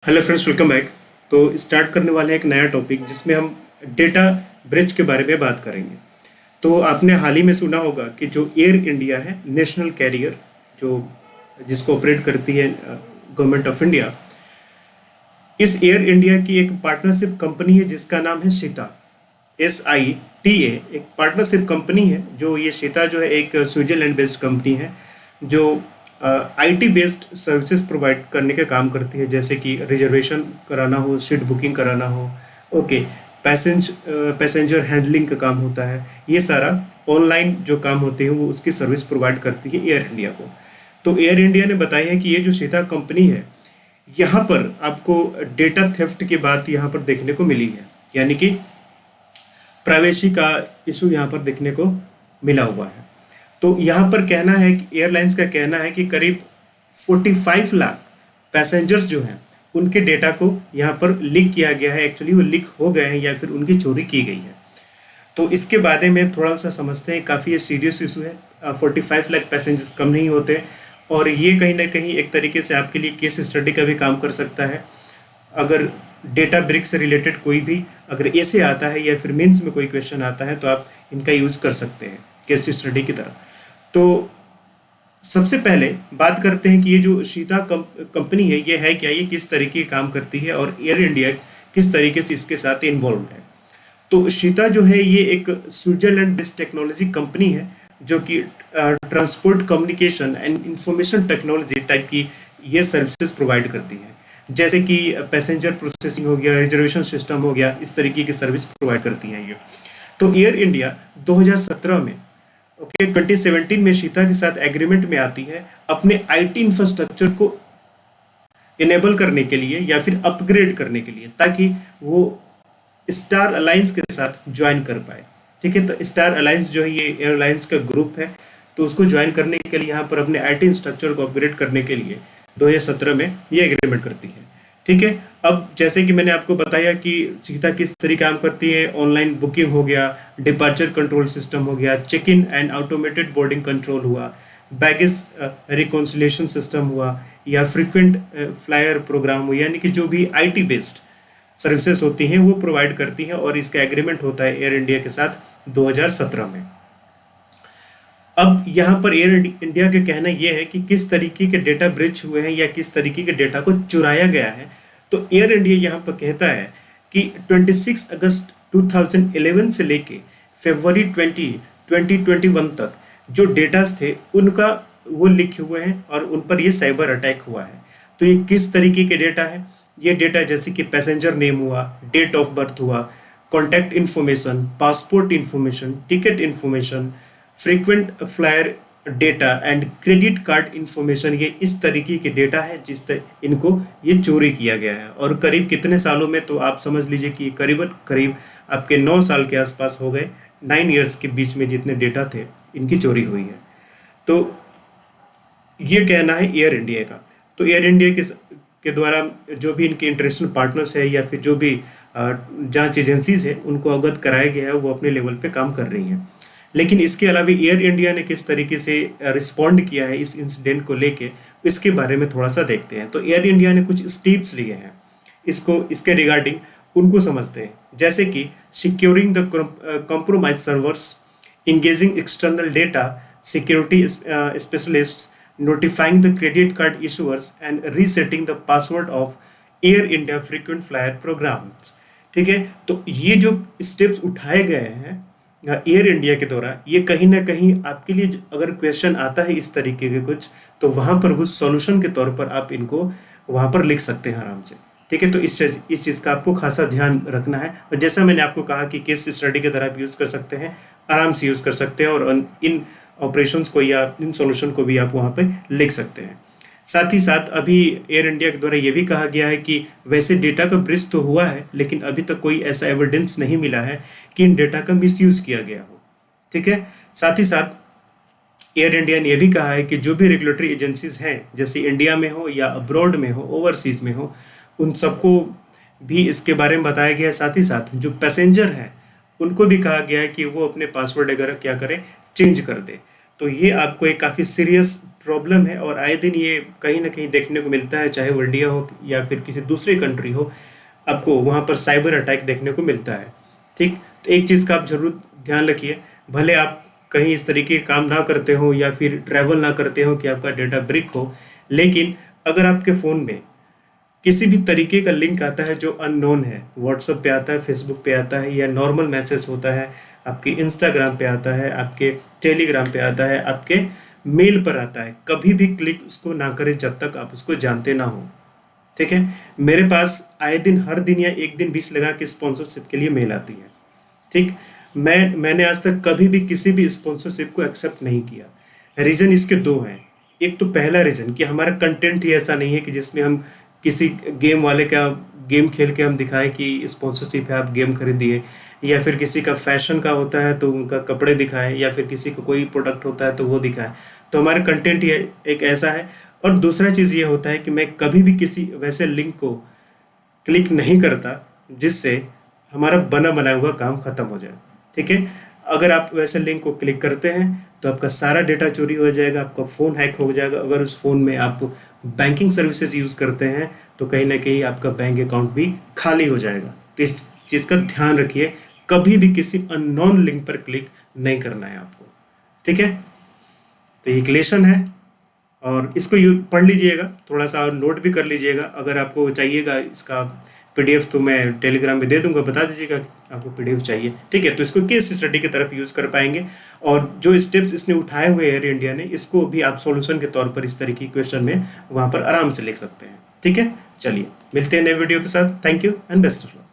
Hello friends, welcome back. तो start करने वाले हैं एक नया टॉपिक जिसमें हम डेटा ब्रिज के बारे में बात करेंगे। तो आपने हाल ही में सुना होगा कि जो एयर इंडिया है, नेशनल कैरियर, जो जिसको ऑपरेट करती है गवर्नमेंट ऑफ इंडिया, इस एयर इंडिया की एक पार्टनरशिप कंपनी है जिसका नाम है शीता, SITA। एक पार्टनरशिप कंपनी है जो ये शीता जो है एक स्विट्जरलैंड बेस्ड कंपनी है जो IT बेस्ड सर्विसेज प्रोवाइड करने का काम करती है, जैसे कि रिजर्वेशन कराना हो, सीट बुकिंग कराना हो, ओके, पैसेंजर हैंडलिंग का काम होता है। ये सारा ऑनलाइन जो काम होते हैं वो उसकी सर्विस प्रोवाइड करती है एयर इंडिया को। तो एयर इंडिया ने बताया है कि ये जो शीता कंपनी है, यहाँ पर आपको डेटा थेफ्ट की बात यहाँ पर देखने को मिली है, यानी कि प्राइवेसी का इशू यहाँ पर देखने को मिला हुआ है। तो यहाँ पर कहना है कि एयरलाइंस का कहना है कि करीब 45 लाख पैसेंजर्स जो हैं उनके डेटा को यहाँ पर लीक किया गया है। एक्चुअली वो लीक हो गए हैं या फिर उनकी चोरी की गई है। तो इसके बारे में थोड़ा सा समझते हैं। काफ़ी ये सीरियस इशू है। 45 लाख पैसेंजर्स कम नहीं होते, और ये कहीं ना कहीं एक तरीके से आपके लिए केस स्टडी का भी काम कर सकता है। अगर डेटा ब्रिक से रिलेटेड कोई भी अगर ऐसे आता है या फिर मेंस में कोई क्वेश्चन आता है तो आप इनका यूज़ कर सकते हैं केस स्टडी की तरह। तो सबसे पहले बात करते हैं कि ये जो शीता कंपनी है ये है क्या, ये किस तरीके काम करती है और एयर इंडिया किस तरीके से इसके साथ इन्वॉल्व है। तो शीता जो है ये एक स्विट्जरलैंड बेस्ड टेक्नोलॉजी कंपनी है जो कि transport, communication and information technology type की ये सर्विसेज प्रोवाइड करती है, जैसे कि पैसेंजर प्रोसेसिंग हो गया, रिजर्वेशन सिस्टम हो गया, इस तरीके की सर्विस प्रोवाइड करती है ये। तो एयर इंडिया 2017 में 2017 में शीता के साथ एग्रीमेंट में आती है अपने IT इंफ्रास्ट्रक्चर को इनेबल करने के लिए या फिर अपग्रेड करने के लिए, ताकि वो स्टार अलायंस के साथ ज्वाइन कर पाए। ठीक है, तो स्टार अलायंस जो है ये एयरलाइंस का ग्रुप है, तो उसको ज्वाइन करने के लिए यहाँ पर अपने IT इंफ्रास्ट्रक्चर को अपग्रेड करने के लिए 2017 में ये एग्रीमेंट करती है। ठीक है, अब जैसे कि मैंने आपको बताया कि शीता किस तरीके काम करती है, ऑनलाइन बुकिंग हो गया, डिपार्चर कंट्रोल सिस्टम हो गया, check in and automated boarding control हुआ, बैगेज रिकॉन्सिलेशन सिस्टम हुआ, या फ्रीक्वेंट फ्लायर प्रोग्राम हुआ, यानी कि जो भी IT बेस्ड सर्विसेज होती हैं वो प्रोवाइड करती हैं, और इसका एग्रीमेंट होता है एयर इंडिया के साथ 2017 में। अब यहाँ पर एयर इंडिया का कहना यह है कि किस तरीके के डेटा ब्रीच हुए हैं या किस तरीके के डेटा को चुराया गया है। तो एयर इंडिया यहाँ पर कहता है कि 26 अगस्त 2011 से लेके फरवरी 2021 तक जो डेटास थे उनका वो लिखे हुए हैं और उन पर ये साइबर अटैक हुआ है। तो ये किस तरीके के डेटा है? ये डेटा जैसे कि पैसेंजर नेम हुआ, डेट ऑफ बर्थ हुआ, contact information, passport information, ticket information, frequent flyer data and credit card information, ये इस तरीके के डेटा है इनको ये चोरी किया गया है। और करीब कितने सालों में, तो आप समझ लीजिए कि करीब आपके 9 साल के आसपास हो गए, 9 ईयर्स के बीच में जितने डेटा थे इनकी चोरी हुई है। तो ये कहना है एयर इंडिया का। तो एयर इंडिया के द्वारा जो भी इनके इंटरनेशनल पार्टनर्स है या फिर जो भी जांच एजेंसीज है उनको अवगत कराया गया है, वो अपने लेवल पे काम कर रही हैं। लेकिन इसके अलावा एयर इंडिया ने किस तरीके से रिस्पॉन्ड किया है इस इंसिडेंट को लेके, इसके बारे में थोड़ा सा देखते हैं। तो एयर इंडिया ने कुछ स्टेप्स लिए हैं इसके रिगार्डिंग, उनको समझते हैं। जैसे कि securing the compromise servers, engaging external data security specialists, notifying the credit card issuers and resetting the password of Air India frequent flyer programs। ठीक है, तो ये जो स्टेप्स उठाए गए हैं एयर इंडिया के द्वारा, ये कहीं ना कहीं आपके लिए अगर क्वेश्चन आता है इस तरीके के कुछ, तो वहाँ पर कुछ सॉल्यूशन के तौर पर आप इनको वहाँ पर लिख सकते हैं आराम से। ठीक है, तो इस चीज़ का आपको खासा ध्यान रखना है। और जैसा मैंने आपको कहा कि केस स्टडी की तरह आप यूज़ कर सकते हैं, आराम से यूज़ कर सकते हैं, और इन ऑपरेशंस को या इन सॉल्यूशन को भी आप वहाँ पे लिख सकते हैं। साथ ही साथ अभी एयर इंडिया के द्वारा ये भी कहा गया है कि वैसे डेटा का ब्रीच तो हुआ है, लेकिन अभी तक कोई ऐसा एविडेंस नहीं मिला है कि इन डेटा का मिसयूज़ किया गया हो। ठीक है, साथ ही साथ एयर इंडिया ने यह भी कहा है कि जो भी रेगुलेटरी एजेंसीज हैं, जैसे इंडिया में हो या अब्रॉड में हो, ओवरसीज़ में हो, उन सबको भी इसके बारे में बताया गया है। साथ ही साथ जो पैसेंजर हैं उनको भी कहा गया है कि वो अपने पासवर्ड वगैरह क्या करें, चेंज कर दे। तो ये आपको एक काफ़ी सीरियस प्रॉब्लम है और आए दिन ये कहीं ना कहीं देखने को मिलता है, चाहे वो इंडिया हो या फिर किसी दूसरी कंट्री हो, आपको वहाँ पर साइबर अटैक देखने को मिलता है। ठीक, तो एक चीज़ का आप जरूर ध्यान रखिए, भले आप कहीं इस तरीके के काम ना करते हो या फिर ट्रैवल ना करते हो कि आपका डेटा ब्रेक हो, लेकिन अगर आपके फ़ोन में किसी भी तरीके का लिंक आता है जो अननोन है, व्हाट्सएप पे आता है, फेसबुक पे आता है, या नॉर्मल मैसेज होता है, आपके इंस्टाग्राम पे आता है, आपके टेलीग्राम पे आता है, आपके मेल पर आता है, कभी भी क्लिक उसको ना करें जब तक आप उसको जानते ना हो। ठीक है, मेरे पास आए दिन, हर दिन या एक दिन 20 लगा के स्पॉन्सरशिप के लिए मेल आती है। ठीक, मैंने आज तक कभी भी किसी भी स्पॉन्सरशिप को एक्सेप्ट नहीं किया। रीज़न इसके दो हैं। एक तो पहला रीज़न कि हमारा कंटेंट ही ऐसा नहीं है कि जिसमें हम किसी गेम वाले का गेम खेल के हम दिखाएं कि स्पॉन्सरशिप है, आप गेम खरीदिए, या फिर किसी का फैशन का होता है तो उनका कपड़े दिखाएं, या फिर किसी का कोई प्रोडक्ट होता है तो वो दिखाएं। तो हमारा कंटेंट ही एक ऐसा है। और दूसरा चीज़ ये होता है कि मैं कभी भी किसी वैसे लिंक को क्लिक नहीं करता जिससे हमारा बना बनाया हुआ काम ख़त्म हो जाए। ठीक है, अगर आप वैसे लिंक को क्लिक करते हैं तो आपका सारा डेटा चोरी हो जाएगा, आपका फ़ोन हैक हो जाएगा। अगर उस फ़ोन में आप बैंकिंग सर्विसेज यूज़ करते हैं तो कहीं ना कहीं आपका बैंक अकाउंट भी खाली हो जाएगा। तो इस चीज़ का ध्यान रखिए, कभी भी किसी अननोन लिंक पर क्लिक नहीं करना है आपको। ठीक है, तो ये क्लेशन है और इसको पढ़ लीजिएगा, थोड़ा सा और नोट भी कर लीजिएगा। अगर आपको चाहिएगा इसका पीडीएफ तो मैं टेलीग्राम में दे दूंगा, बता दीजिएगा कि आपको पीडीएफ चाहिए। ठीक है, तो इसको केस स्टडी की तरफ यूज़ कर पाएंगे, और जो स्टेप्स इसने उठाए हुए एयर इंडिया ने, इसको भी आप सॉल्यूशन के तौर पर इस तरीके की क्वेश्चन में वहाँ पर आराम से लिख सकते हैं। ठीक है, चलिए मिलते हैं नए वीडियो के साथ। Thank you and best of luck.